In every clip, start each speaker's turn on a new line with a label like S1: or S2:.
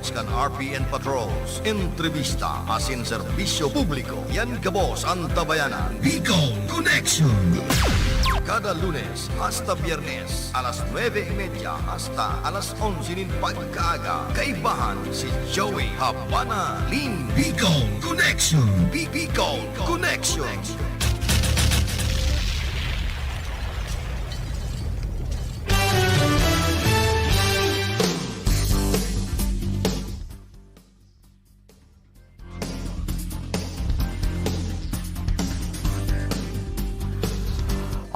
S1: reports kan RPN Patrols, entrevista asin serbisyo publiko. Yan kabos ang tabayanan.
S2: Bicol Connection.
S1: Kada Lunes hasta Biyernes, alas 9:30 hasta alas 11 nin pagkaaga. Kaibahan si Joey Habana Lim.
S2: Bicol Connection.
S1: Bicol Connection.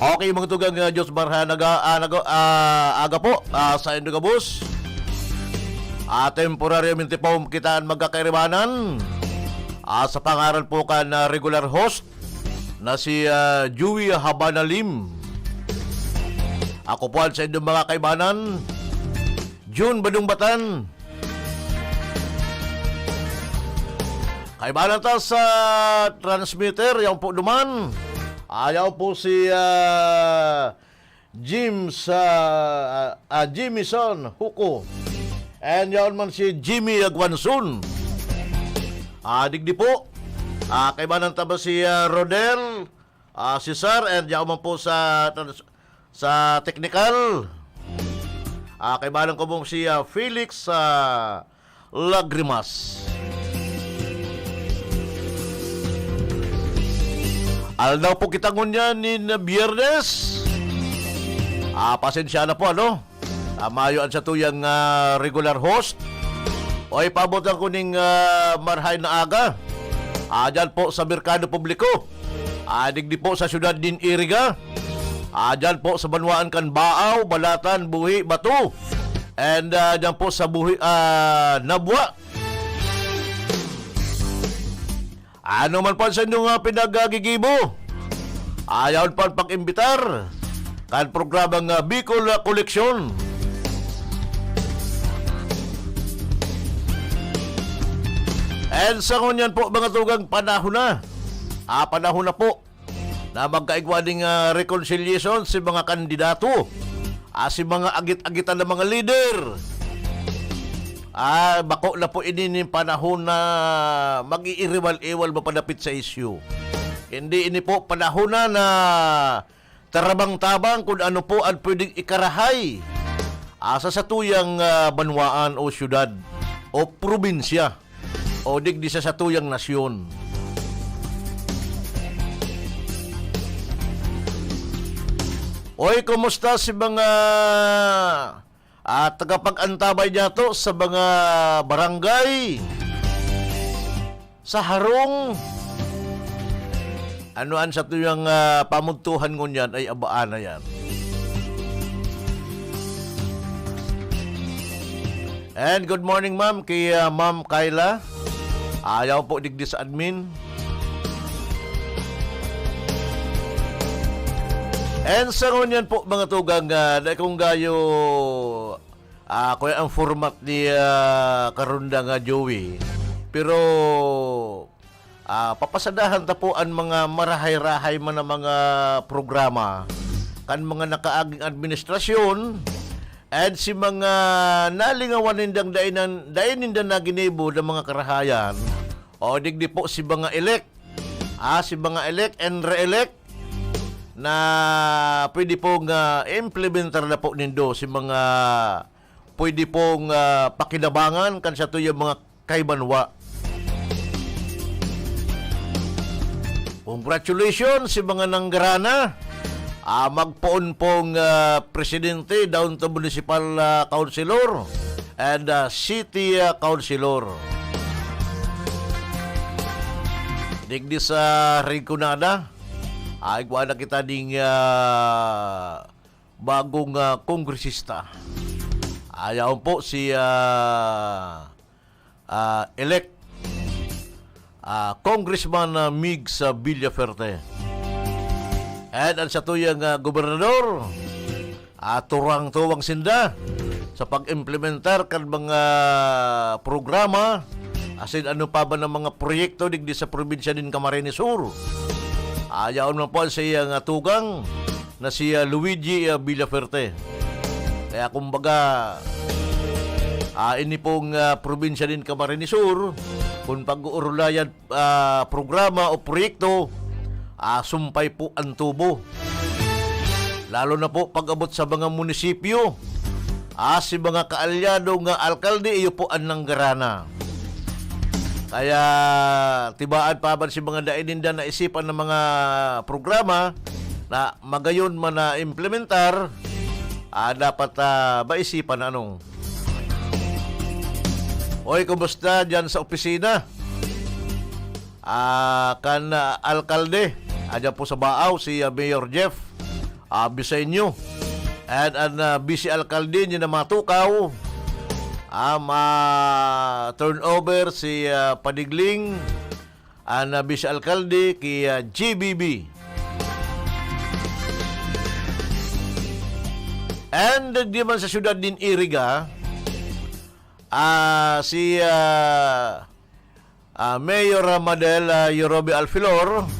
S3: Okay, mga tugang Diyos Barhanaga, aga po sa Indogabus. Temporaramente po kitaan magkakairimanan sa pangalan po kan regular host na si Joey Habana Lim. Ako po sa inyong mga kaibanan, June Badung Batan. Kaibanan ta sa transmitter, yung po duman. Ayaw po si Jimmyson Huko. And yaon man si Jimmy Agwansun. Digdi po. Kaibanan taba si Rodel, si Sir, and yaon man po sa technical. Kaibanan ko po si Felix Lagrimas. Aldaw po kita ngunya ni Biyernes. Pasensya na po, ano? Mayoan sa tuyang regular host. O ipabotan ko ning marhay na aga. Dyan po sa Merkado Publiko. Digdi po sa syudad din Iriga. Dyan po sa Banwaan kan Baaw, Balatan, Buhi, Batu. And dyan po sa Buhi, Nabwa. Ano man po sa inyong pinagagigibo? Ayaw pa pag-imbitar kan programang Bicol Collection. And sa ngunyan po mga tugang panahon na. Panahon na po na magkaigwaning reconciliation si mga kandidato. Si mga agit-agitan ng mga leader. Bako na po ini panahon na mag-iiriwal-iwal mapadapit sa issue. Hindi ini po panahon na tarabang-tabang kung ano po ang pwedeng ikarahay sa satuyang banwaan o syudad o probinsya o digdi sa satuyang nasyon. Oy, kumusta si mga tagapag-antabay niya to sa mga barangay, sa harong? Anoan sa tuyang pamugtuhan ngunyan ay abaan na yan. And good morning ma'am kay Ma'am Kayla. Ayaw po digdi sa admin. And sa ngunyan po mga tugang na kung gayo kuya ang format ni karunda nga Joey. Pero papasadahan ta po ang mga marahay-rahay man na mga programa kan mga nakaaging administrasyon and si mga nalingawan nindang dain nindang naginibo ng mga karahayan o digdi po si mga elect si mga elect and re-elect na pwede pong implementar na po nindo si mga pwede pong pakinabangan kan sa tuyang mga kaibanwa. Congratulations si mga nanggarana. Magpoon pong presidente down to municipal councilor and city councilor. Digdi sa Rinconada. Igwa na kita ding bagong kongresista. Ayaw po si elect Congressman Migs Villaferte. And ang sa tuyang gobernador, turang-tuwang sinda sa pag-implementar kan mga programa asin ano pa ba ng mga proyekto digdi sa probinsya din Camarines Sur. Ayaw naman po sa iyang tugang na si Luigi Villaferte. Kaya kumbaga Ini pong probinsya din Camarines Sur, kung pag-uurulayan programa o proyekto, sumpay po ang tubo. Lalo na po pag-abot sa mga munisipyo, si mga kaalyado nga alkalde, iyo po ang nanggarana. Kaya tibaan pa ba si mga daininda na isipan ng mga programa na magayon man na implementar, dapat maisipan anong. Oy, kumusta dyan sa opisina? Alkalde, dyan po sa Baaw, si Mayor Jeff Bisenyo. And ang vice alkalde niya na matukaw, turnover si Padigling, ang vice alkalde kay GBB. And di man sa syudad din Iriga, si Mayor Madel Yorobe Alfilor,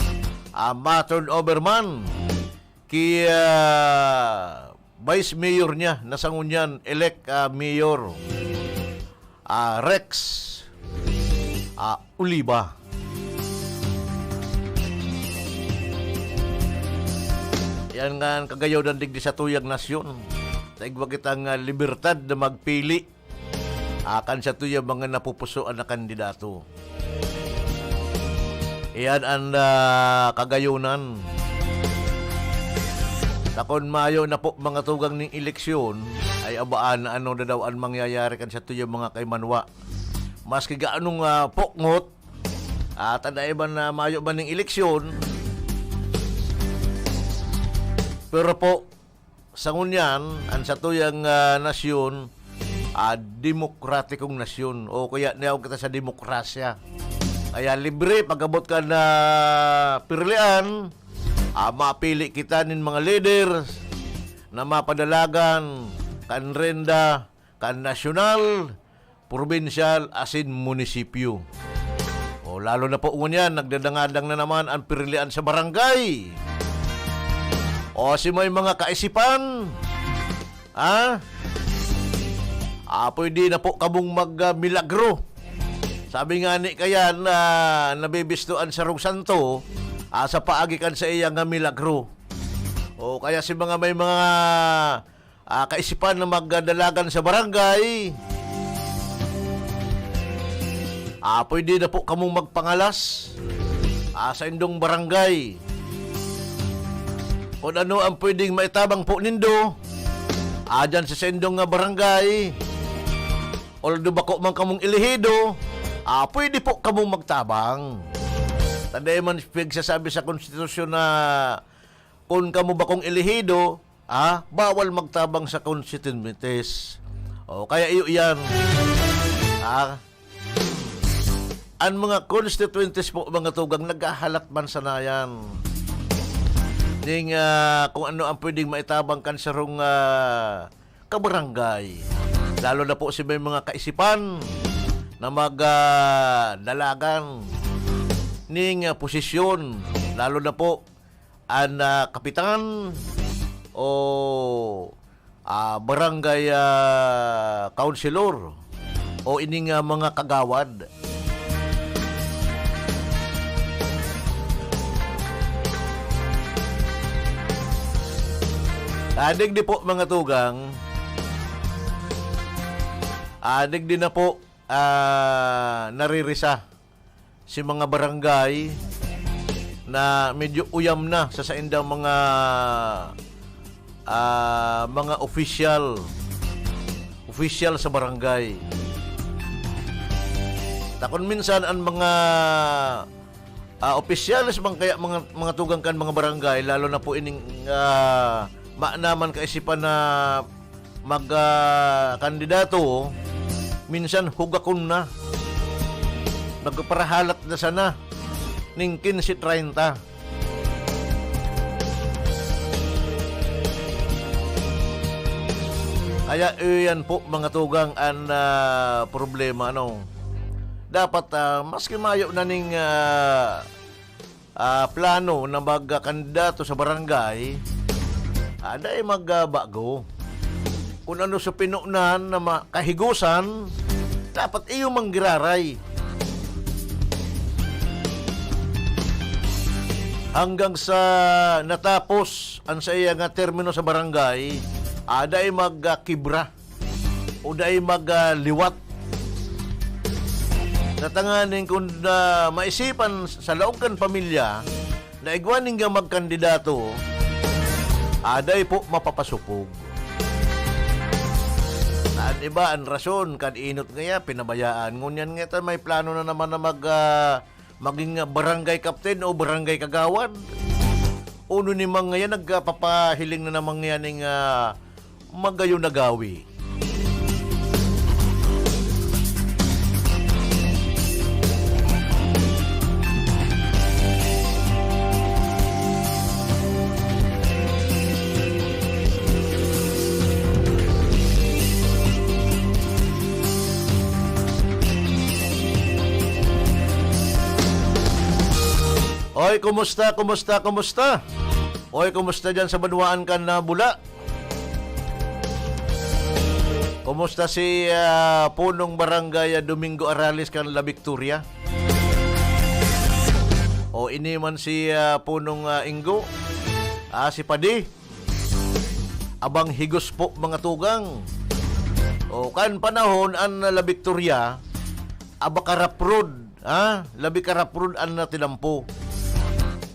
S3: ma-turnover man kay Vice Mayor niya, nasangunyan, elect Mayor Rex Uliba. Yan nga ang kagayaw ng digdi sa tuyang nasyon. Taigwag kitang libertad na magpili kan sa tuyang mga napupusuan na kandidato. Yan ang kagayunan. Takon mayo na po mga tugang ng eleksyon ay abaan na ano na daw ang mangyayari kan sa tuyang mga kaymanwa. Maski gaanong pokngot at anaiban na mayo ba ng eleksyon, pero po sa ngunyan ang sa tuyang nasyon, demokratikong nasyon, o kaya niyawag kita sa demokrasya. Kaya libre pag-abot ka na pirlian, mapili kita nin mga leaders na mapadalagan kan renda, kan nasyonal, probinsyal, asin munisipyo. O lalo na po ngunyan, nagdadangadang na naman ang pirlian sa barangay. O si may mga kaisipan, pwede na po kabong mag-milagro. Sabi nga ni kaya na nabibistuan sa Rong Santo, sa paagikan sa iyang milagro. O kaya si mga may mga kaisipan na magdalagan sa barangay, pwede na po kamong magpangalas sa indong barangay. Kung ano ang pwedeng maitabang po nindo, dyan sa sendong barangay, although bako man kamong ilihido, pwede po kamong magtabang. Tanday man pagsasabi sa konstitusyon na kung kamo bakong ilihido, bawal magtabang sa constituentes. O kaya iyo yan. Ang mga constituentes po, mga tugang, naghahalat man sanayan. Ning kung ano ang pwedeng maitabang kan sa rong kabarangay. Lalo na po si may mga kaisipan na magdalagan ning posisyon, lalo na po ang kapitan o barangay councilor o ining mga kagawad. Digdi po mga tugang, digdi na po naririsa si mga barangay na medyo uyam na sa saindang mga official sa barangay. Takon minsan ang mga opisyalis kaya mga tugang kan mga barangay, lalo na po ining naman kaisipan na kandidato, minsan hugakon na, nagparahalat na sana ning 15-30. Kaya yan po mga tugang ang problema, dapat maski mayo na ning plano na magkandidato sa barangay, dahil magbago. kung ano sa pinunan na kahigusan, dapat iyo manggiraray. Hanggang sa natapos ang sa iya nga termino sa barangay, aday magkibra o day magliwat. Natanganin kung maisipan sa laog kan pamilya na igwaning nga magkandidato, aday po mapapasupog. Saan iba ang rason kan inot ngaya pinabayaan. Ngunyan nga may plano na naman na maging barangay captain o barangay kagawad. Uno ni mga yan nagpapahiling na naman yan ng magayo nagawi. Oy, kumusta? Oy, kumusta dyan sa Banwaan kan na Bula? Kumusta si punong barangay Domingo Arales kan La Victoria? O iniman si punong Ingo? Si Padi? Abang higos po mga tugang. O kan panahon an La Victoria, abakaraprod, labi karaprod an na tinampo.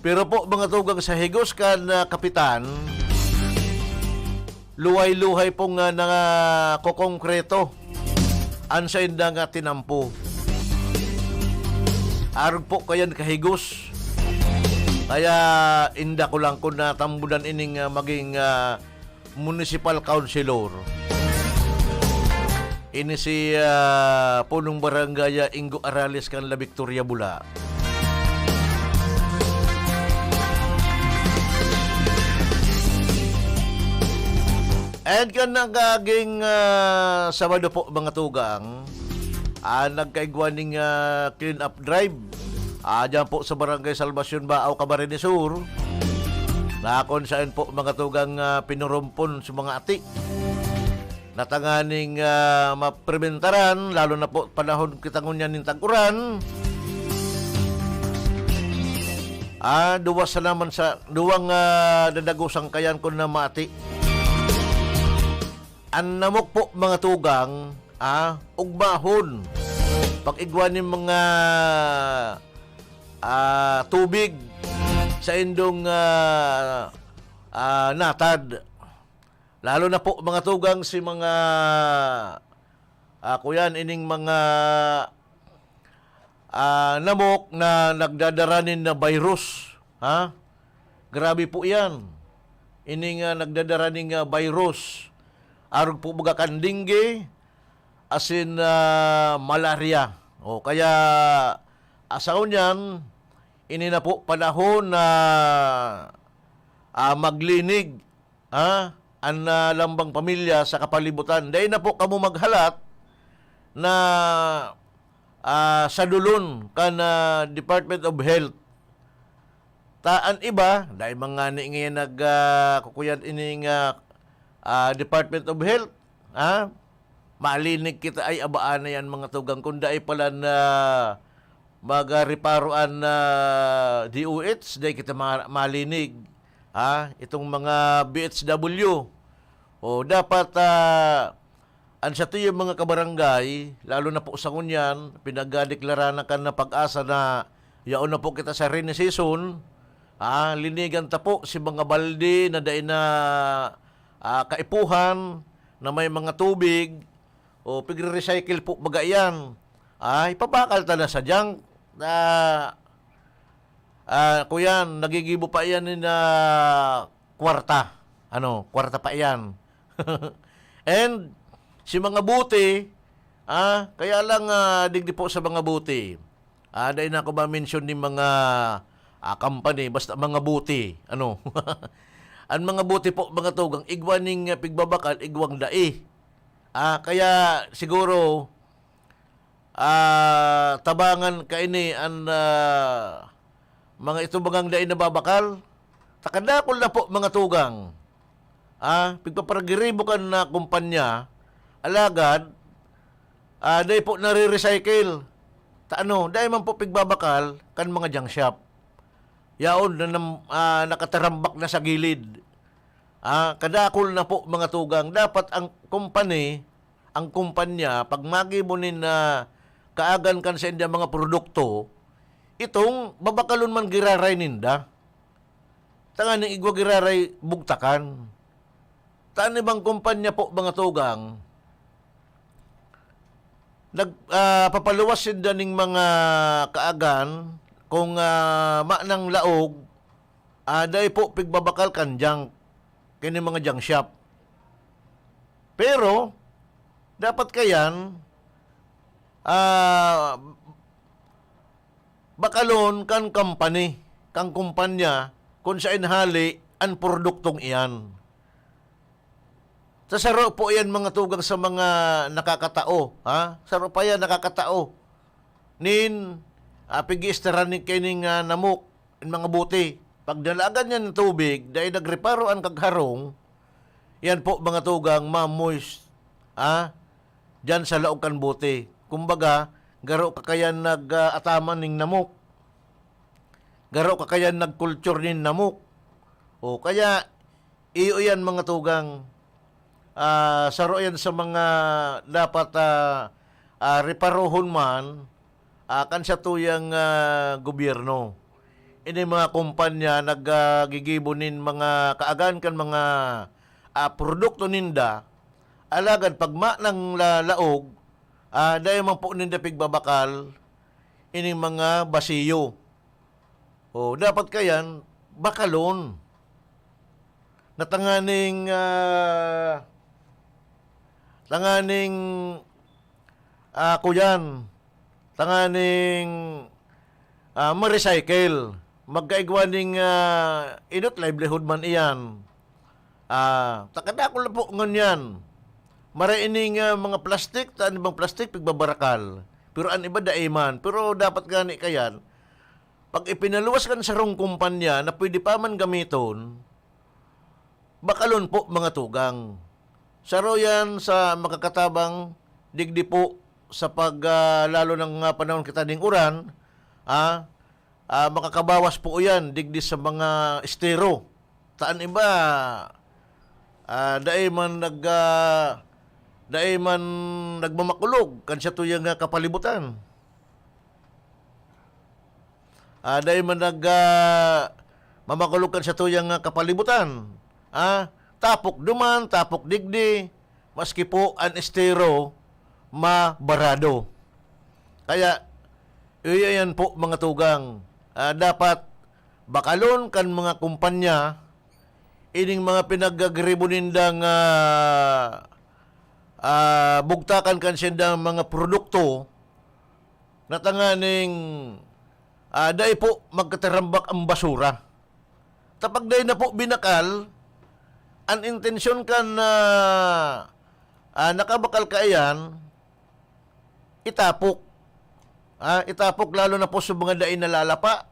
S3: Pero po mga tugang sa higos kan kapitan, luhay-luhay pong kokongkreto an sa inda nga tinampo. Arog po kayan kahigos. Kaya inda ko lang kung natambudan ining maging municipal councilor. Ini si punong barangay Ingo Arales kan La Victoria Bula. And kan nagaging Sabado po mga tugang, nagkaigwaning clean up drive. Diyan po sa Barangay Salvacion Baaw, Camarines Sur. Na kung saan po mga tugang pinurumpon sa mga ati. Natanganing maprementaran, lalo na po panahon kitangon yan ng tag-uran. Duwas sa naman sa duwang dadagusang kayan ko na mati. Ang namok po mga tugang, ugmahon. Pag-igwanin mga tubig sa indong natad. Lalo na po mga tugang si mga kuyan ining mga namok na nagdadaranin na virus. Grabe po yan. Ining nagdadaraning virus. Arog po baga kandingge, asin malaria. O kaya asaw niyan, ini na po panahon na maglinig ang lambang pamilya sa kapalibutan. Dahil na po kamo maghalat na sa dulon kan Department of Health. Taan iba, dahil mga ngayon nagkukuyan ining Department of Health, malinig kita ay abaan na yan mga tugang. Kunda ay pala na magariparoan na DOH, dahil kita malinig. Itong mga BHW. O dapat, ansa to yung mga kabarangay, lalo na po sa kunyan, pinagdeklara na kan na pag-asa na yaon na po kita sa rainy season, linigan ta po si mga balde na dahil na kaipuhan na may mga tubig o pigre-recycle po baga yan. Ipabakal ta na sa junk na kuyan, nagigibo pa yan na kwarta. Kwarta pa yan. And si mga buti, kaya lang digdi po sa mga buti. Dahil na ako ba mention ni mga company, basta mga buti. Ang mga buti po, mga tugang, igwaning pigbabakal, igwang dai. Kaya siguro, tabangan kaini ang mga ito bagang dai na babakal. Takadakol na po, mga tugang. pigpaparagiribo kan na kumpanya, alagad, dahil po nare-recycle. Dahil man po pigbabakal kan mga junk shop. Yaon na nakatarambak na sa gilid. Kadakol na po mga tugang. Dapat ang kumpanya, pag magibunin na kaagan kan sa inda mga produkto, itong babakalon man giraray ninda. Tangan igwa giraray bugtakan. Taan ibang kumpanya po mga tugang, papaluwas sinda ning mga kaagan kung manang laog, dahil po pigbabakal kan junk, kini mga junk shop. Pero, dapat kayan, bakalon kan company, kang kumpanya, kung sa inhali, ang produktong iyan. Sa saro po yan mga tugang sa mga nakakatao. Saro pa yan nakakatao. Pig-iistaran ni kining namok, mga buti. Pag dalagan yan ng tubig, dahil nagreparo ang kagharong, yan po mga tugang, ma-moist. Diyan sa laog kan buti. Kumbaga, garo kakayan nag-ataman ning namok. Garo kakayan nag-culture ning namok. O kaya, iyo yan mga tugang, saro yan sa mga dapat reparohon man kan sa tuyang gobyerno. Ini mga kumpanya naggigibonin mga kaagan kan mga produkto ninda, alagad pag manang laog, dahil man po ninda pigbabakal ini mga basiyo. O dapat kayan bakalon natanganing kuyan, tanganing ma-recycle, magkaigwaning inot livelihood man iyan. Takadakol na po nganyan. Maraining mga plastik, taan ibang plastik, pigbabarakal. Pero an iba daiman. Pero dapat gani kayan, pag ipinaluwas kan sa rong kumpanya na pwede pa man gamiton, bakalon po mga tugang. Saro yan sa makakatabang digdi po sa lalo ng panahon kita ding uran, makakabawas po yan digdi sa mga estero. Taan iba, dahil man nagmamakulog kan sa tuyang kapalibutan. Dahil man mamakulog kan sa tuyang kapalibutan. Tapok duman, tapok digdi, maski po ang estero mabarado. Kaya, iyan po mga tugang, dapat bakalon kan mga kumpanya, ining mga pinagagribo-nindang bugtakan kan siyang mga produkto, na tanganing dahil po magkatarambak ang basura. Tapag dahil na po binakal, ang intensyon kan nakabakal ka iyan, itapok. Itapok lalo na po sa mga dain na lalapa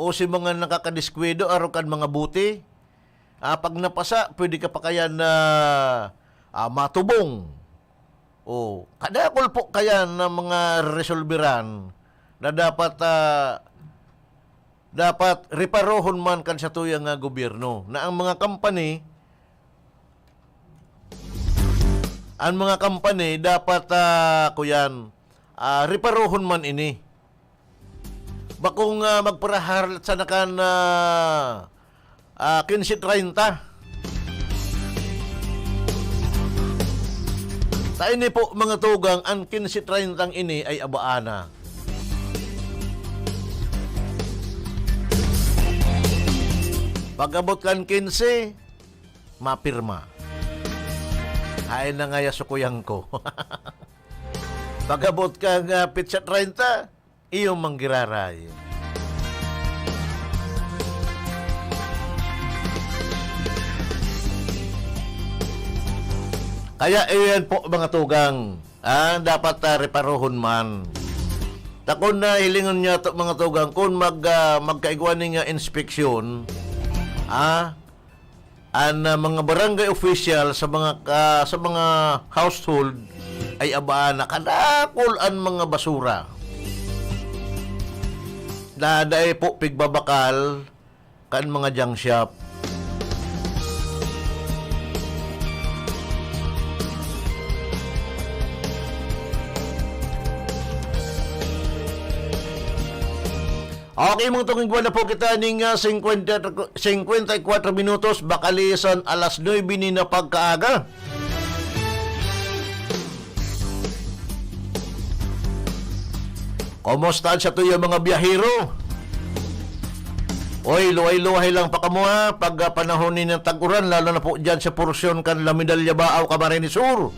S3: o si mga nakakadiskwedo araw kan mga buti. Pag napasa, pwede ka pa kaya na matubong. O, kadakol po kaya na mga resolveran na dapat reparohon man kan sa tuyang gobyerno na ang mga company dapat reparohon man ini. Bakong magparahar sa nakan 15-30. Sa ini po mga tugang, ang 15-30 ini ay abaana. Pag-abot kan 15, mapirma. Ay na nga yasukuyang ko. Pag-abot kang pitsa 30, iyong manggiraray. Kaya iyan po mga tugang, dapat reparohon man. Takon na hilingon niya to mga tugang, kung magkaigwaning inspeksyon, ang mga barangay official sa mga household ay abaan na kadakol ang mga basura. Daday po pigbabakal kan mga junk shop. Okay, mga tunging buwan na po kita ning 54 minutos, bakalisan alas 9 ni na pagkaaga. Kumusta sa tuyo mga biyahero? Oy, luhay-luhay lang pa kamo ha, pag panahon ni ng tag-uran, lalo na po dyan sa porsyon kan La Medalla Baaw, Camarines Sur.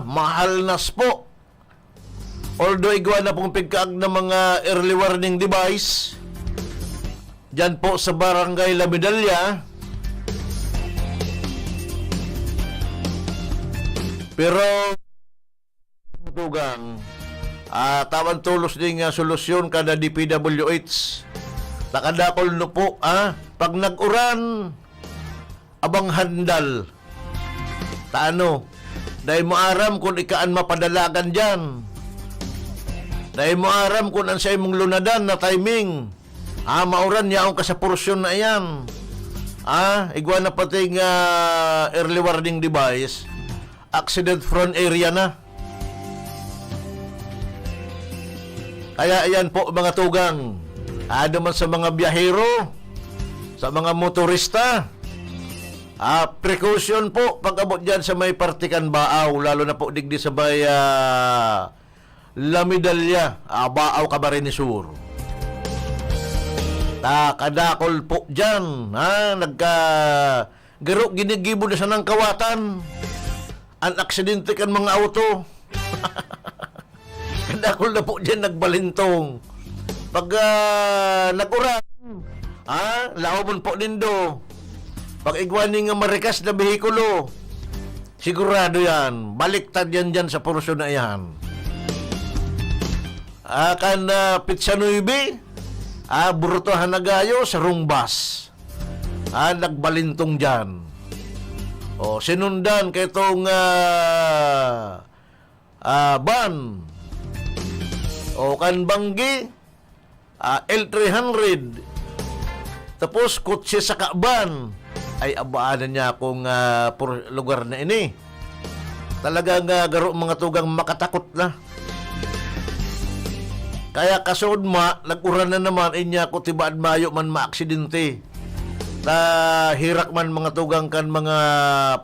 S3: Mahal nas po. Although igwa na pong pigkaag ng mga early warning device dyan po sa barangay La Medalla, pero tugang tawan tulos din nga solusyon kada DPWH nakadakol no po pag nag-uran abang handal taano dahil mo aram kung ikaan mapadalagan dyan. Dahil mo aram kung ang sa imong lunadan na timing. Mauran niya ka sa porsyon na yan. Igwa na pati nga early warning device. Accident prone area na. Kaya ayan po mga tugang. Naman sa mga biyahero, sa mga motorista. Precaution po pag abot dyan sa may Partikan Baaw. Lalo na po digdi sa may La Medalla, Baaw, Camarines Sur. Kadakol po dyan, garo ginigibo na sa ng kawatan. Ang aksidente kan mga auto. Kadakol na po dyan, nagbalintong. Pag nakuran, laomon po nindo. Pag igwani nga marikas na behikulo, sigurado yan, baliktad yan dyan sa porsyon na yan. Kan Pizza 9, Burutohan na gayo sa Rungbas. Nagbalintong dyan. Sinundan kay itong van. Kan Banggi, L300. Tapos kutsi sa Kaban. Ay abaanan niya akong lugar na ini. Talagang garo mga tugang makatakot na. Kaya kasood nag-uran na naman inya ko tibaan mayo man maaksidente. Hirak man mga tugang kan mga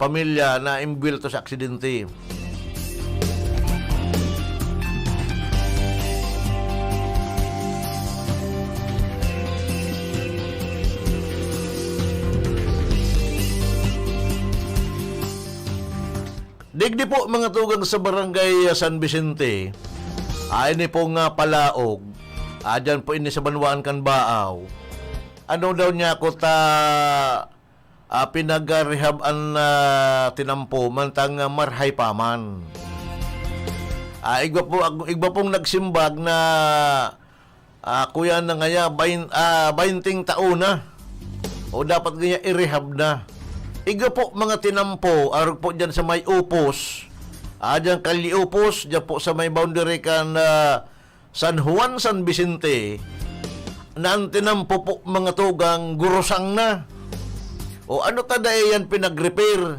S3: pamilya na imbilto sa aksidente. Digdi po mga tugang sa barangay San Vicente. Ini pong palaog. Dyan po ini sa Banwaan kan Baaw. Ano daw niya ko pinag-rehab ang tinampo mantang marhay paman. Igba pong nagsimbag na kuya na ngaya 20 taon na. O dapat ngaya i-rehab na. Igba po mga tinampo arog po dyan sa may upos. Diyan Kaliupos, diyan po sa may boundary kan San Juan, San Vicente, na ang tinampo po mga tugang gurusang na. Ano tada yan pinag-repair?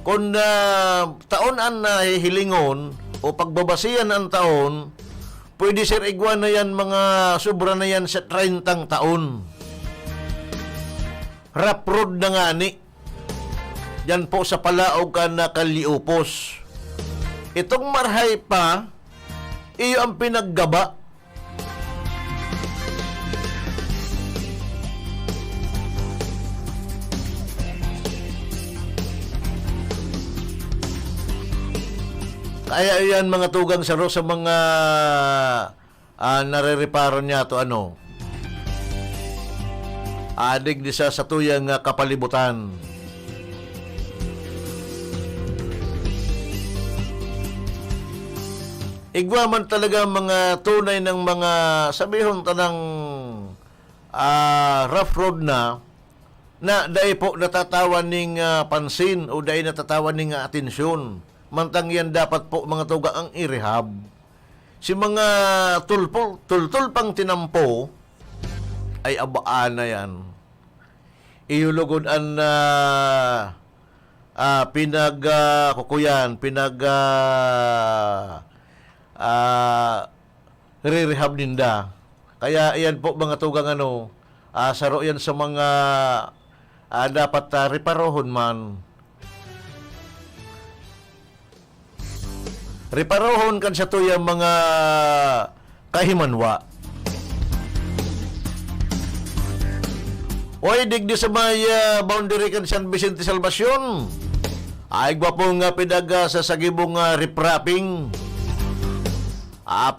S3: Kung taon ang nahihilingon o pagbabasiyan ang taon, pwede sir igwa na yan mga sobra na yan sa 30 taon. Rap road na nga ni. Yan po sa Palaog kan Kaliupos. Itong marhay pa, iyo ang pinaggaba. Kaya yan mga tugang sa mga nare-reparo niya to adig di sa tuyang kapalibutan. Igwa man talaga mga tunay ng mga sabihon tanang rough road na na dahil po natatawan ning pansin o dahil natatawan ning atensyon. Mantang yan dapat po mga tuga ang i-rehab. Si mga tultul pang tinampo ay abaan na yan. Iulugod ang re-rehab ninda. Kaya iyan po mga tugang saro yan sa mga dapat reparohon man. Reparohon kan sa tuyang mga kahimanwa. Oy, digdi sa may boundary kan San Vicente Salvacion. Ay gwapong pidaga sa sagibong riprapping.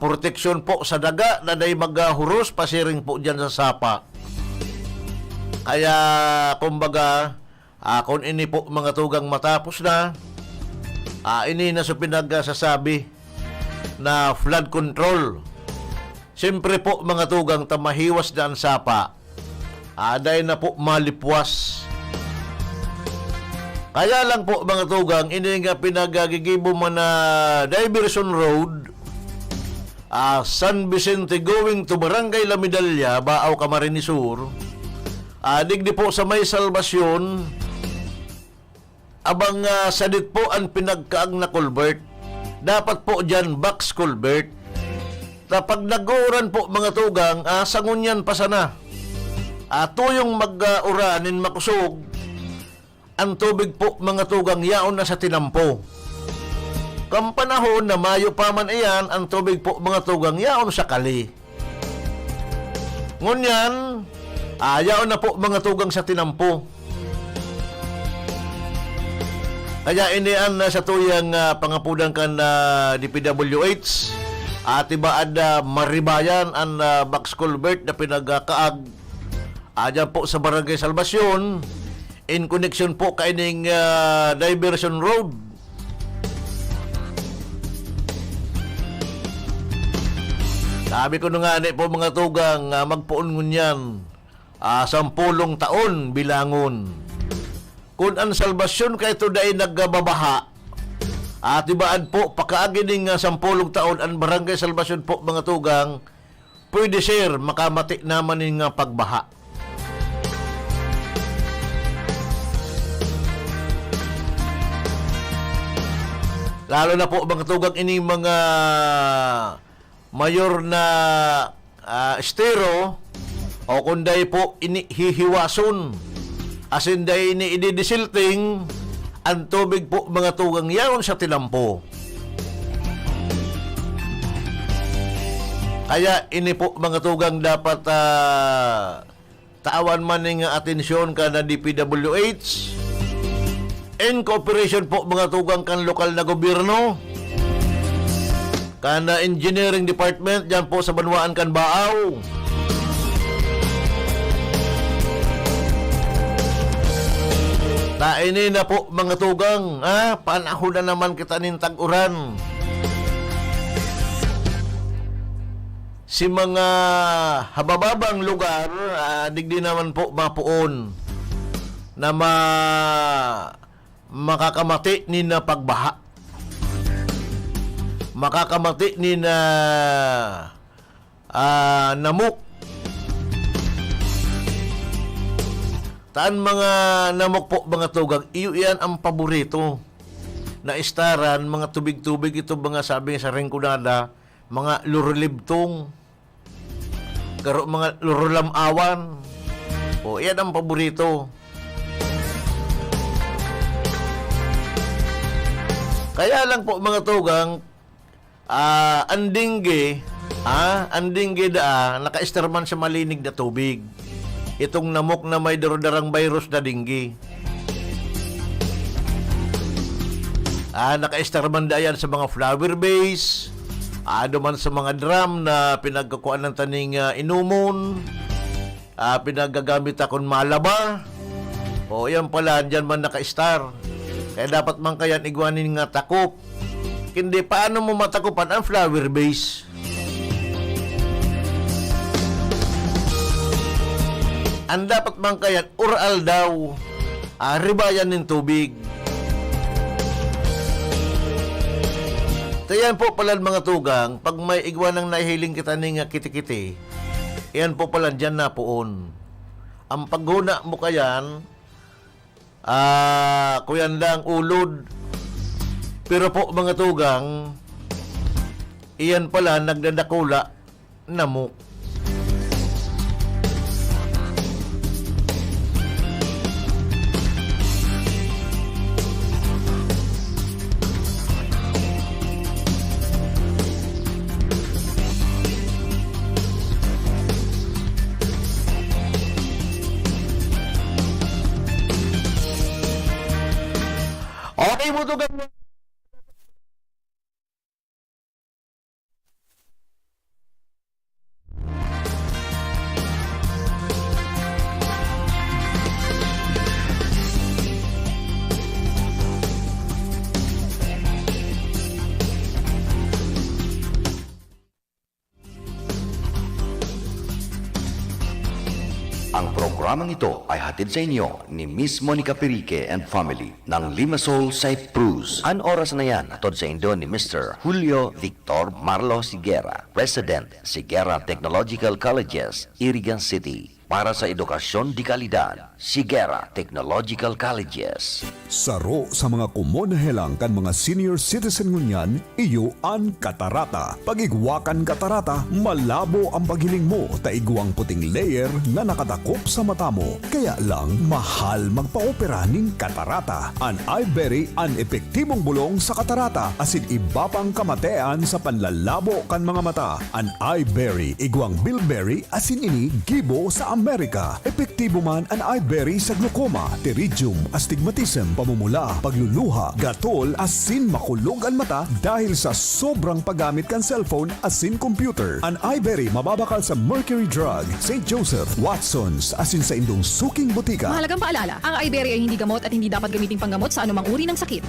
S3: Proteksyon po sa daga na day maghuros pasiring po dyan sa sapa. Kaya kumbaga kung ini po mga tugang matapos na ini na sa pinagsasabi na flood control. Siyempre po mga tugang tamahiwas na ang sapa. Dahil na po malipwas. Kaya lang po mga tugang, ini nga pinagagigibo man na Diversion Road, San Vicente going to Barangay La Medalla, Baaw, Camarines Sur. Digdi po sa may Salvacion, abang sadit po ang pinagkaag na culvert. Dapat po dyan box culvert. Pag naguran po mga tugang, sangunyan pa sana. Tuyong mag-uranin makusog, ang tubig po mga tugang yaon na sa tinampo. Kung panahon na Mayo pa man iyan, ang tubig po mga tugang yaon sa kali. Ngunyan, yaon na po mga tugang sa tinampo. Kaya inian na sa tuyang pangapudan kan DPWH at ibaad maribayan ang box culvert na pinagkaag dyan po sa Barangay Salvacion in connection po kaining Diversion Road. Sabi ko nga po mga tugang magpuon ngunyan 10 taon bilangon. Kung ang Salvacion kay ito dahil nagbabaha at ibaan po pagkaagining 10 taon ang Barangay Salvacion po mga tugang pwede sir makamati naman ng pagbaha. Lalo na po mga tugang ini mga mayor na estero o kunday po ini hihiwason asin day ini ididisilting ang tubig po mga tugang yaon sa tinampo. Kaya ini po mga tugang dapat tawan man ng atensyon ka na DPWH in cooperation po mga tugang kan lokal na gobyerno, kan engineering department dyan po sa Banwaan kan Baaw. Ini na po mga tugang, panahon na naman kita nin tag-uran. Si mga habababang lugar, digdi naman po mapuon na makakamati ni na pagbaha. Makakamati ni na namok. Taan mga namok po mga tugang, iyo yan ang paborito na istaran, mga tubig-tubig ito mga sabi sa Ringkunada, mga lurulibtong, karo mga lurulamawan. Yan ang paborito. Kaya lang po mga tugang, andingge naka-esterman sa malinig na tubig. Itong namok na may darudarang virus na dinggi. Naka-esterman da yan sa mga flower base, duman sa mga drum na pinagkakuan ng taning inumon, pinagagamit akong malaba. Yan pala, dyan man naka-star. Kaya dapat man kayan iguanin nga takop. Hindi, paano mo matakupan ang flower base? ang dapat bangkayan, oral daw. Ribayan ng tubig. Tayan po pala mga tugang, pag may igwanang nahihiling kita ng kiti-kiti, yan po pala dyan na poon. Ang paghuna mo kayan, kuyan lang ulod. Pero po mga tugang, iyan pala nagdadakula namok. Okay mo tugang mo.
S4: Ang programang ito ay hatid sa inyo ni Miss Monica Perique and family ng Limassol, Cyprus. Ang oras na yan, hatod sa inyo ni Mr. Julio Victor Marlo Siguera, President, Siguera Technological Colleges, Irigan City. Para sa edukasyon di kalidad, Siguera Technological Colleges.
S5: Saro sa mga kumonahelang kan mga senior citizen ngunyan, iyo ang katarata. Pagigwakan katarata, malabo ang paghiling mo, taigwang puting layer na nakatakop sa mata mo. Kaya lang, mahal magpa-opera ning katarata. An iBerry, an epektibong bulong sa katarata, asin iba pang kamatean sa panlalabo kan mga mata. An iBerry, igwang bilberry, asin ini gibo sa Amerika. Epektibo man ang iBerry sa glaucoma, pterygium, astigmatism, pamumula, pagluluha, gatol, asin makulog ang mata dahil sa sobrang paggamit kan cellphone asin computer. Ang iBerry mababakal sa Mercury Drug, St. Joseph, Watson's, asin sa indong suking butika.
S6: Mahalagang paalala, ang iBerry ay hindi gamot at hindi dapat gamiting panggamot sa anumang uri ng sakit.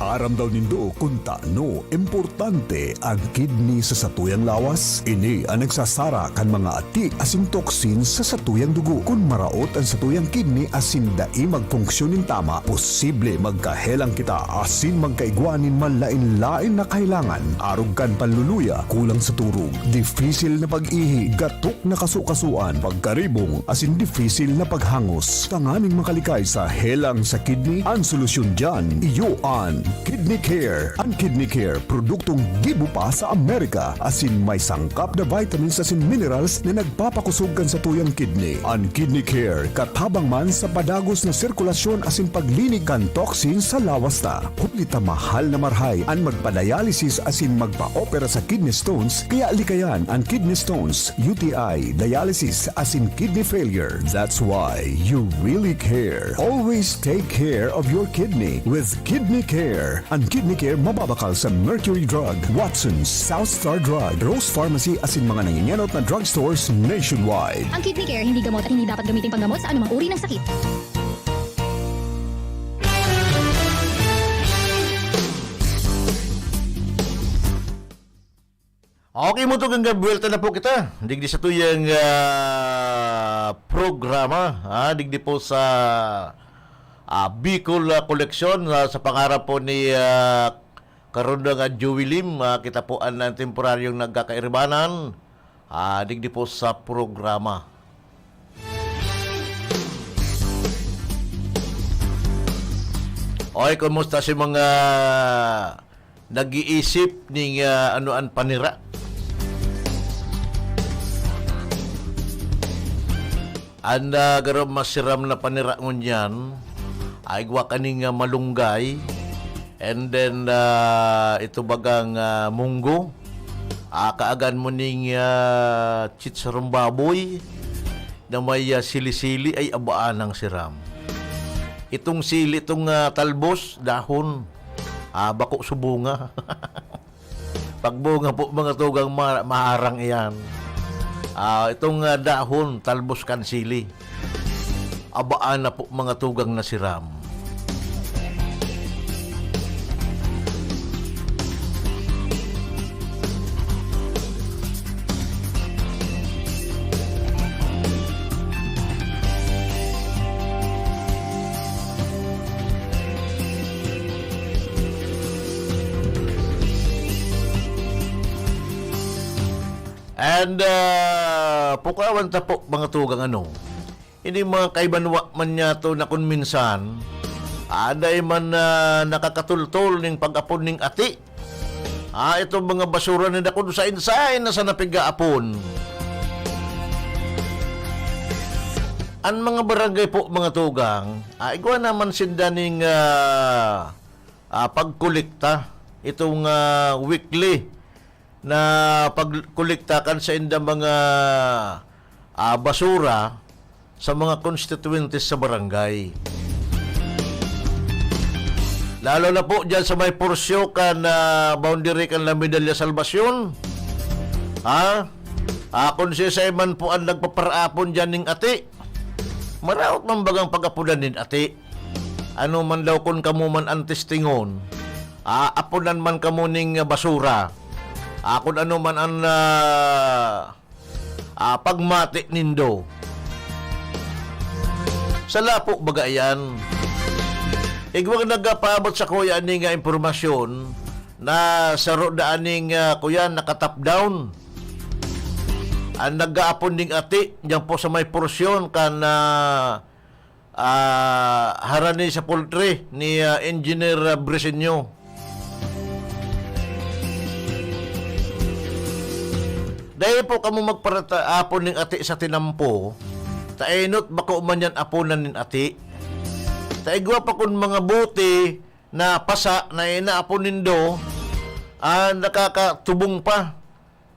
S5: Aram daw nindo kung taano importante ang kidney sa satuyang lawas. Ini ang nagsasara kan mga ati asin toksin sa satuyang dugo. Kung maraot ang satuyang kidney asin dai magfunksyonin tama, posible magkahelang kita asin magkaigwanin manlain-lain na kailangan. Arog kan panluluya, kulang sa turog, difisil na pag-ihi, gatok na kasukasuan, pagkaribong asin difisil na paghangos. Tanganing makalikay sa helang sa kidney, ang solusyon dyan, iyo an Kidney Care. Ang Kidney Care, produktong gibo pa sa Amerika. Asin may sangkap na vitamins asin minerals na nagpapakusog kan sa tuyang kidney. Ang Kidney Care, katabang man sa padagos na sirkulasyon asin paglinig kan toxin sa lawas ta. Kulita mahal na marhay ang magpa-dialysis asin magpa-opera sa kidney stones, kaya likayan ang kidney stones, UTI, dialysis asin kidney failure. That's why you really care. Always take care of your kidney with Kidney Care. Ang Kidney Care mababakal sa Mercury Drug, Watson's, South Star Drug, Rose Pharmacy asin mga nangingenot na drugstores nationwide.
S6: Ang Kidney Care hindi gamot at hindi dapat gamiting panggamot sa anumang uri ng sakit.
S3: Okay mo ito hanggang buwelta na po kita. Digdi sa tuyang programa. Digdi po sa Bicol Collection sa pangarap po ni Karundang at Joey Lim. Kita po ang temporaryong nagkakairibanan. Digdi po sa programa. Okay, kumusta si mga nag-iisip ng anuan panira? Anda garo masiram na panira ngunyan ay gwa kaning malunggay, and then ito bagang munggo, kaagan mo ning chicharong baboy na may sili-sili ay abaan ng siram. Itong sili, itong talbos, dahon, bako subunga. Pagbunga po mga tugang maharang iyan. Itong dahon, talbos kansili, abaan na po mga tugang na siram. And pukawan ta po mga tugang ano. Ini mga kaibanwa man niya to na kung minsan aday man nakakatultol ning pag-apon ning ati. Ito mga basura na kung sa insain na sa napiga-apon. Ang mga barangay po mga tugang, igwa naman sinda ning pagkolekta. Itong weekly na pagkolekta kan sa inda mga basura sa mga constituentes sa barangay. Lalo na po dyan sa may porsyo kan boundary kan La Medalla Salvacion. Kung si Simon po ang nagpaparapon dyan ng ati, maraot man bagang pag-apunan din ati. Ano man daw kung kamo man ang testingon, apunan man kamo ning basura. Kung ano man ang pagmati nindo. Sala po baga yan. Igwag nagpaabot sa kuya ning impormasyon na sa rodaan ning kuya nakatap down. Ang nag-aapon ding ati diyan po sa may porsyon kan harani sa poultry ni Engineer Bresenyo. Dahil po kamo magparata-apon ning ati sa tinampo, tainot bako man yan aponan nin ati. Taigwa pa kun mga buti na pasa na inaapon nindo, nakakatubong pa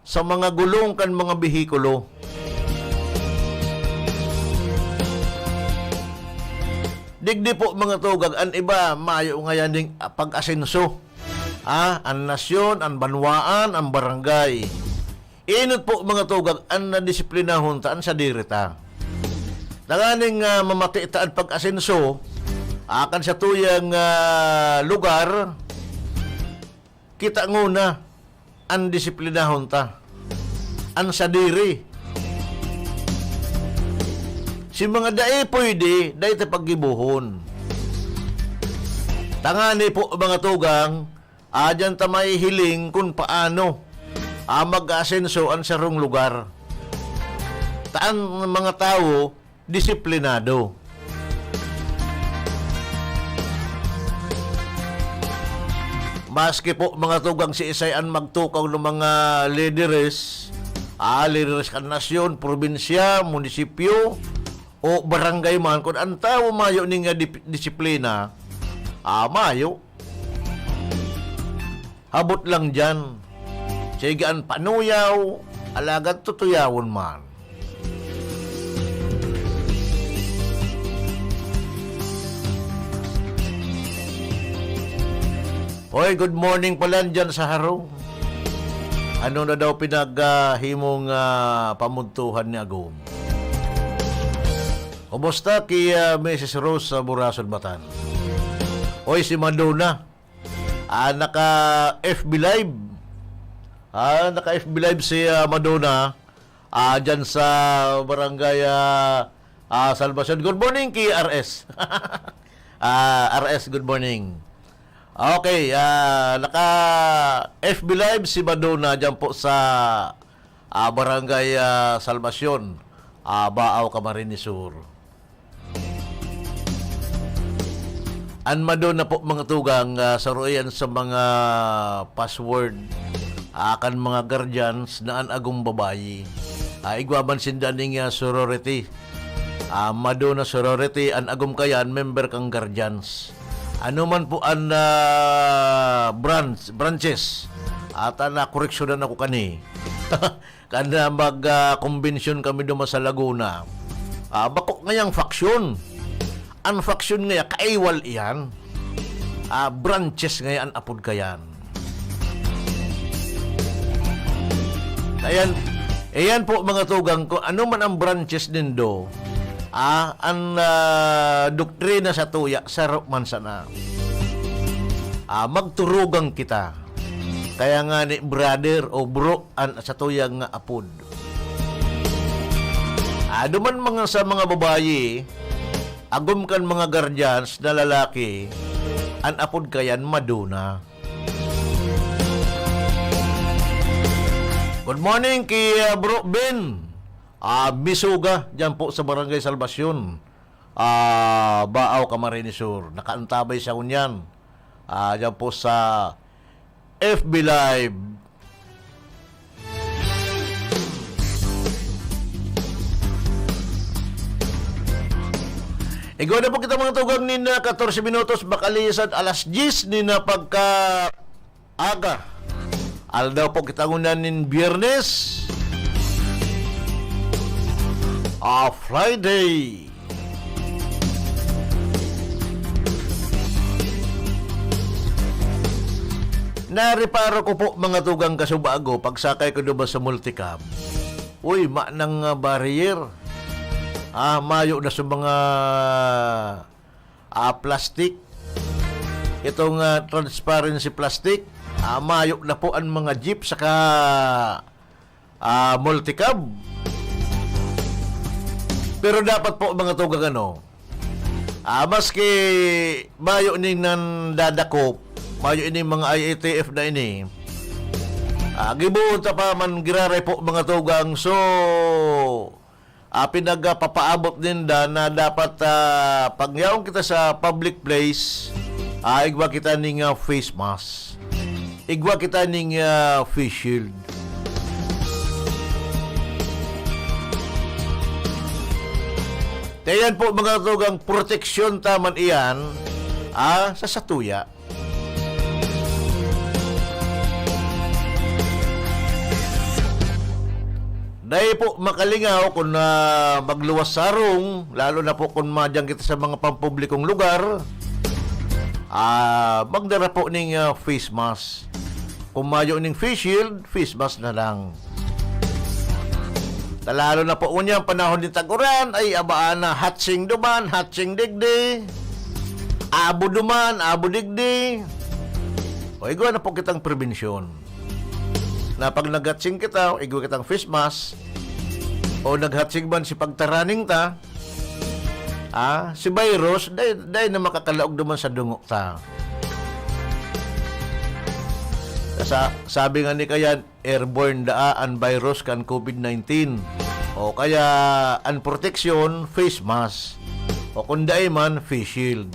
S3: sa mga gulong kan mga behikulo. Digdi po mga tugag, an iba mayo ngayon ding pag-asenso. Ang nasyon, ang banwaan, ang barangay. Inot po mga tugag, ang nadisiplinahon taan sa dirita. Nanganing mamatiitaan pag-asenso, akan sa tuyang lugar, kita nguna, ang disiplinahon ta. Ang sadiri. Si mga dae pwede, dahi ta paggibuhon. Tangani po mga tugang, adyan ta may hiling kung paano mag-asenso ang sarong lugar. Taan mga tao, disiplinado. Maski po mga tugang si Isayan magtukaw ng mga leaders kan nasyon, probinsya, munisipyo, o barangay man, kung ang tao mayo ning disiplina, mayo. Habot lang dyan. Sigaan panuyaw, alagad tutuyawon man. Hoy, good morning pala dyan sa Haro. Ano na daw pinaghimong pamuntuhan ni Agum? Kumusta kay Mrs. Rose sa Burason, Batan? Hoy, si Madonna. Naka-FB Live. Naka-FB Live si Madonna. Dyan sa Barangay Salvacion. Good morning kay RS. RS, good morning. Okay, naka-FB Live si Madonna dyan po sa Barangay Salvacion, Baaw, Camarines Sur. Ang Madonna po mga tugang, saruyan sa mga password akan mga guardians na an agong babayi. Igwaban sindaning sorority. Madonna sorority, an agong kayan, member kang guardians. Ano man po ang branches at na-correctionan ako kani kada mag-convention kami duma sa Laguna, bako ngayang faksyon ang faksyon ngaya kaiwal iyan, branches ngayon apod kayan. Ayan po mga tugang ko, ano man ang branches nindo, ang doktrina sa tuya, sarap man sana. Magturugang kita. Kaya nga ni brother o bro sa tuyang nga apod. Duman mga sa mga babayi, agum kan mga guardians na lalaki, an apod kayan Madonna. Good morning kay Bro Ben. Bisuga dyan po sa Barangay Salvacion. Baaw, Camarines Sur. Nakaantabay siya kunyan. Dyan po sa FB Live. Ikaw na po kita mga tugang ni na 14 minutos bakalisan alas 10 ni na pagka aga. Aldaw po kita ngunan nin Biyernes. Friday. Nariparo ko po mga tugang kasubago pagsakay ko doon sa multicab. Uy, manang barrier. Mayo na sa mga plastic. Itong transparency plastic. Mayo na po ang mga jeep saka multicab. Pero dapat po mga tugang maski mayo ning nan dadakop, mayo ini mga IATF na ini. Gibuon ta pa man giraray po mga tugang. So pinagpapaabot din na dapat pagyaong kita sa public place, igwa kita ning face mask, igwa kita ning face shield. Kaya po mga tugang proteksyon taman iyan sa satuya. Dahil po makalingaw kung magluwas sarong, lalo na po kung madyang kita sa mga pampublikong lugar, magdara po ng face mask. Kung mayo ng face shield, face mask na lang. Lalo na po unyang panahon din taguran, ay abaan na hatsing duman, hatsing digdi, abo duman, abo digdi. O igwa na po kitang prevensyon. Na pag naghatsing kita, igwa kitang face mask, o naghatsing man si pagtaraning ta, si virus, day na makakalaog duman sa dungo ta. Sabi nga ni kayan, airborne ang virus kan COVID-19. O kaya, ang protection, face mask. O kung daay man, face shield.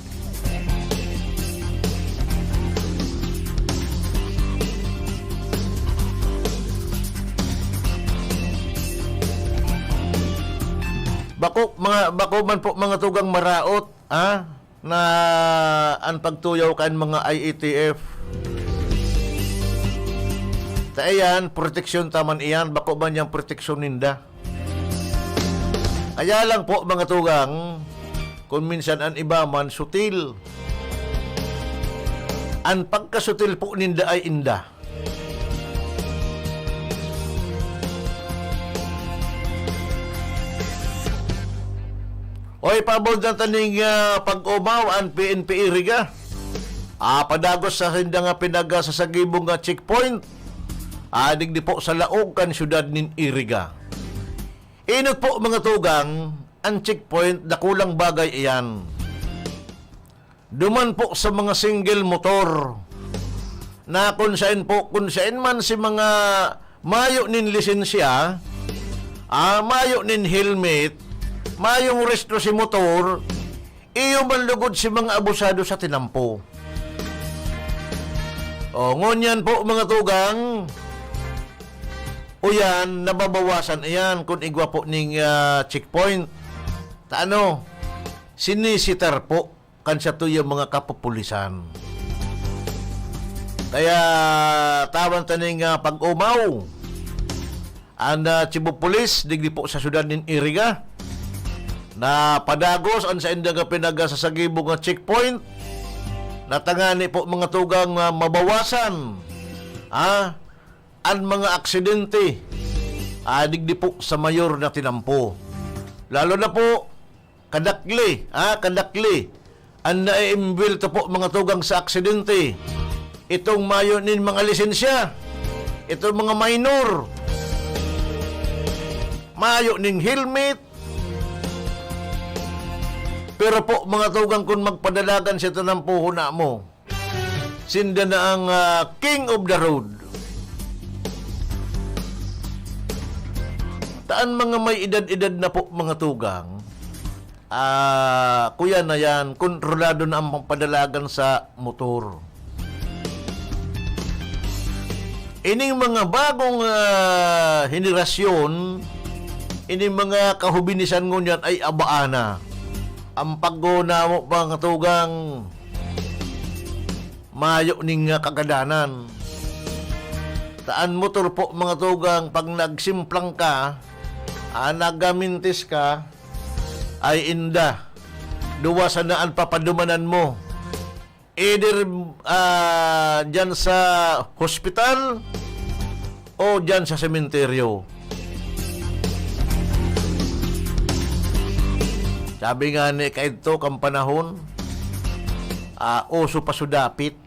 S3: Bako man po mga tugang maraot, na ang pagtuyaw kan mga IATF. Tayan, proteksyon taman iyan, bako man yung proteksyon ninda. Kaya lang po mga tugang, kung minsan ang iba man sutil. Ang pagkasutil po ninda ay inda. Oy, pabod na taning pag-umaw ang PNP iriga. Padagos sa hindi nga pinaga sa sagibong checkpoint. Digdi po sa laog kan syudad nin Iriga. Inot po mga tugang, ang checkpoint na kulang bagay iyan. Duman po sa mga single motor na kung saan man si mga mayo nin lisensya, mayo nin helmet, mayong restro si motor, iyo man lugod si mga abusado sa tinampo. Ngunyan po mga tugang, o yan, nababawasan iyan kung igwa po ning checkpoint. Sinisitar po kan sa tuyang mga kapupulisan. Kaya tawan taning pag-umaw. Ang Cebu Police, digdi po sa syudad nin Iriga, na padagos ang sa indaga pinaga sa sagibong checkpoint, natangani po mga tugang mabawasan ang mga aksidente digdi po sa mayor na tinampo. Lalo na po kadakli ang naiimbil to po mga tugang sa aksidente. Itong mayo nin mga lisensya, itong mga minor, mayo ning helmet. Pero po mga tugang kung magpadalagan sa tinampo na mo, sinda na ang king of the road. Taan mga may edad-edad na po mga tugang, kuya na yan, kontrolado na ang padalagan sa motor. Ining mga bagong henerasyon, ining mga kahubinisan ngunyan ay abaana. Ang pagguna mo mga tugang, mayo ning kagadanan. Taan motor po mga tugang, pag nagsimplang ka, nagamintis ka, ay inda. Duwa sa naan papadumanan mo. Either dyan sa hospital o dyan sa sementeryo. Sabi nga ni kaito kang panahon, uso pa sudapit.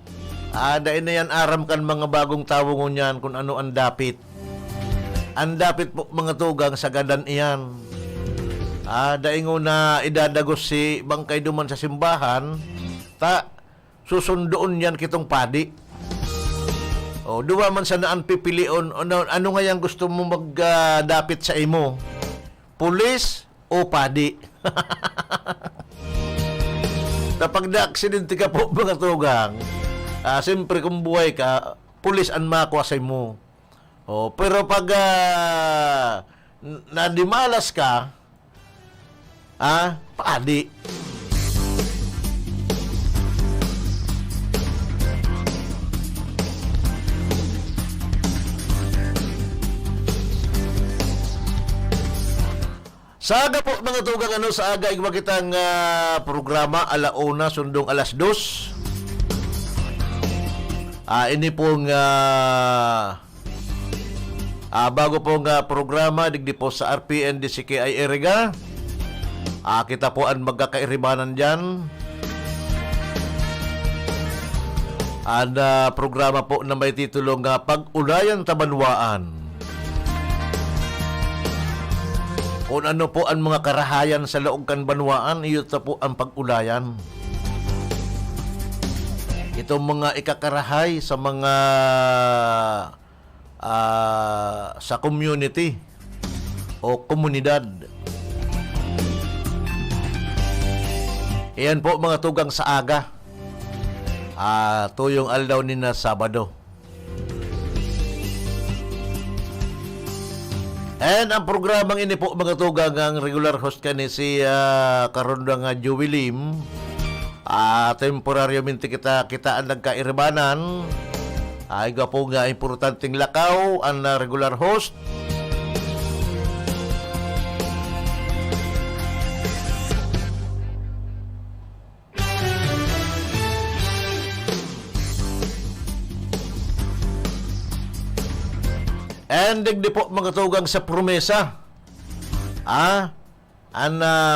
S3: Dahil na yan aram kan mga bagong tawong niyan kung ano ang dapit. Ang dapit po mga tugang sa gadan iyan. Dahil na idadagos si bangkay duman sa simbahan, susundoon yan kitong padi. O, duwa man sa naan pipilion, ano nga yung gusto mo magdapit sa imo? Pulis o padi? Kapag na-aksidente ka po mga tugang, siyempre kung buhay ka, pulis ang makuasay mo. O, pero pag nadimalas ka, padi. Sa aga po mga tugang sa aga igwa kitang programa alauna sundong alas 2. Ini pong bago pong programa digdi po sa RPN DCKI Erega. Kita po ang magkakairibanan dyan. Programa po na may titulong Pag-ulayan Tabanwaan. Kung ano po ang mga karahayan sa laog kan banwaan, iyo po ang pag-ulayan. Itong mga ikakarahay sa mga sa community o komunidad. Iyan po mga tugang sa aga. Tuyong aldaw ni na Sabado. And ang programang ini po mga tugang ang regular host kani si karon nga Joey Lim. Temporaryo minti kita ang nagkairibanan. Ay po nga importanteng lakaw ang regular host. And digdi po mga tugang sa promesa.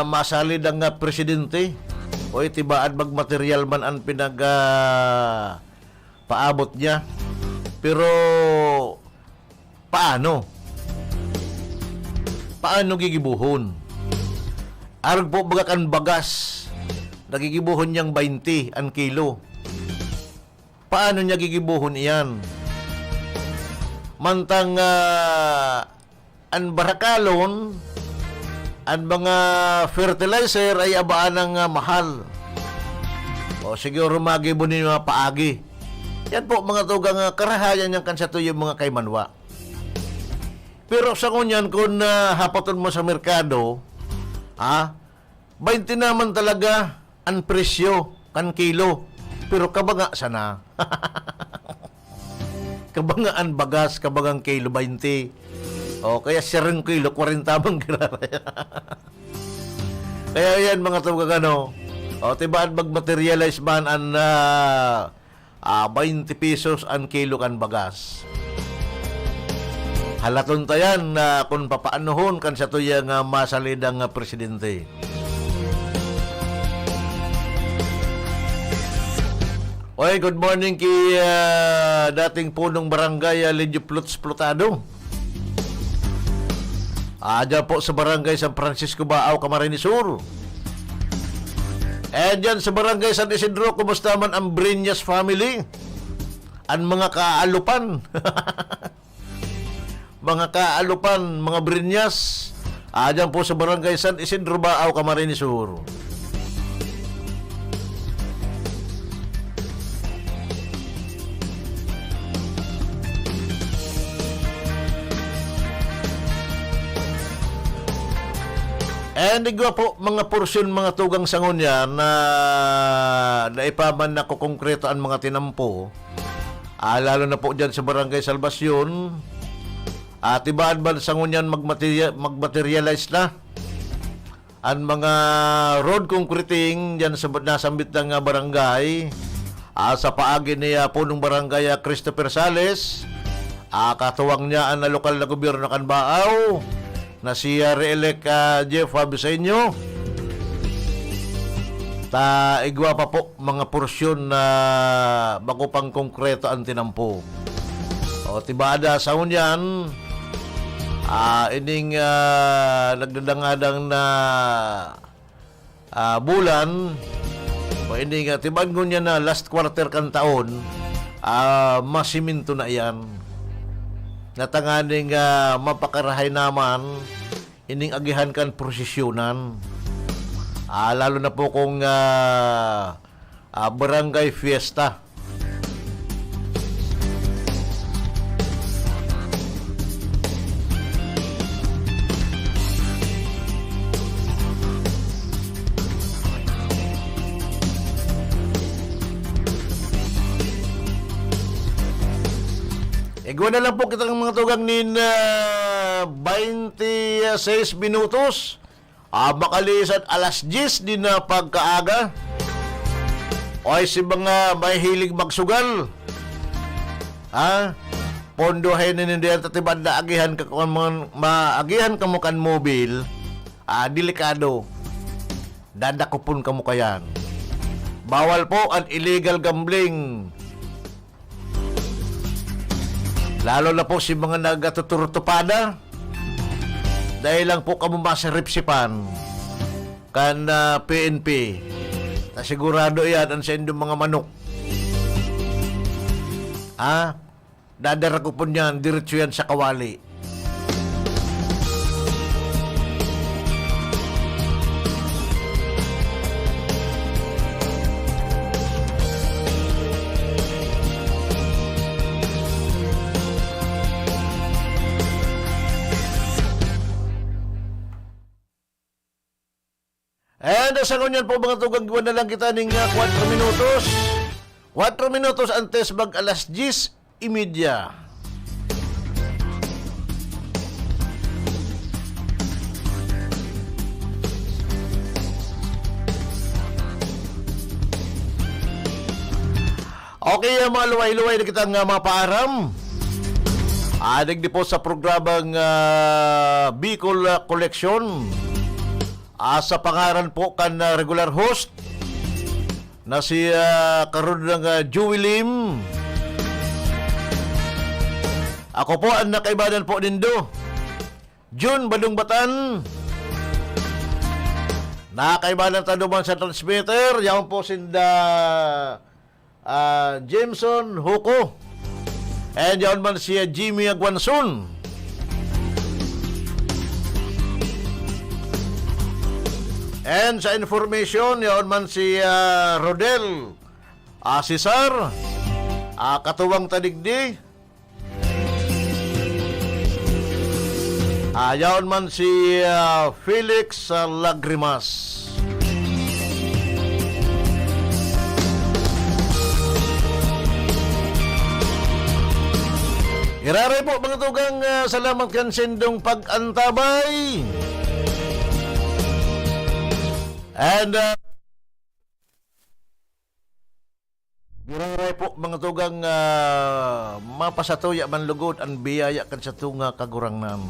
S3: Masalid ang presidente. O itibaan magmaterial man ang paabot niya. Pero paano? Paano gigibuhon? Arag po bagakan bagas. Nagigibuhon niyang 20 ang kilo. Paano niya gigibuhon iyan? Mantang ang barakalon, ang mga fertilizer ay abaan ng mahal. O siguro magibunin mga paagi. Yan po mga tugang karahayan niyang kansato yung mga kaymanwa. Pero sa kunyan, kung hapaton mo sa merkado, 20 naman talaga ang presyo kan kilo. Pero kabanga sana. Kabangaan bagas, kabangang kilo 20. O kaya 7 kilo, 40 bang ginaraya. Kaya yan mga tugang o tibaan mag-materialize man ang 20 pesos ang kilo kan bagas. Halaton tayan na kung papaanohon kan sa tuyang masalidang presidente. Oy, good morning kay dating punong barangay Ledio Plutado. Diyan po sa barangay San Francisco Baaw, Camarines Sur. Diyan sa barangay San Isidro, kumusta man ang Brinyas family? Ang mga kaalupan. mga kaalupan, mga brinyas. Dyan po sa Barangay San Isidro Baaw, Camarines Sur. And igwa po mga porsyon mga tugang sangon yan na naipaman na kukongkreto ang mga tinampo. Lalo na po dyan sa Barangay Salvacion. Ibaan ba sangon yan magmaterialize na ang mga road concreting dyan sa nasambit ng barangay. Sa paagi niya po ng Barangay Christopher Sales. Katuwang niya ang lokal na gobyerno ng Canbaaw na si Re-elect Jeff Fabiseño. Igwa pa po mga porsyon na bago pang konkreto ang tinampo. Tibada sa unyan, ining nagdadangadang na bulan, ining tiban ko niya na last quarter kan taon, masiminto na yan. Natanganing mapakarahay naman ining agihan kan prosesyonan. Lalo na po kung barangay fiesta. Igwa na lang po kitang mga tugang nin 26 minutos. Makalisan alas 10 din na pagkaaga. Oy, si mga may hilig magsugal. Pondohin na nindihan tatibad na agihan ka maagihan ka mo kan mobil. Delikado. Dadakupon ka mo kayan. Bawal po ang illegal gambling. Lalo na po si mga nagatuturtupada. Dahil lang po kamo masaripsipan kan PNP. Sigurado yan ang sa inyong mga manok. Dadara ko po niyan, diretso yan sa kawali. And sa ngunyan po mga tugang gawa na lang kita ng 4 minutos. 4 minutos antes mag alas 10:30. Okay, mga luway-luway na kitang mga paaram. Nagdi po sa programang Bicol Collection. Sa pangaran po kan regular host na si karon ng Joey Lim. Ako po ang nakaibadan po nindo. June Badong Batan. Nakaibadan taduman sa transmitter. Yan po sinda Jameson Huko. And yan man si Jimmy Aguanson. And sa information, yaon man si Rodel Cesar, katuwang tadigdi. Yaon man si Felix Lagrimas. Iraray po mga tugang, salamat kan sindong pag-antabay. And giraray po mga tugang mapasatuya man lugod ang biyaya kan sa tunga kagurangnan.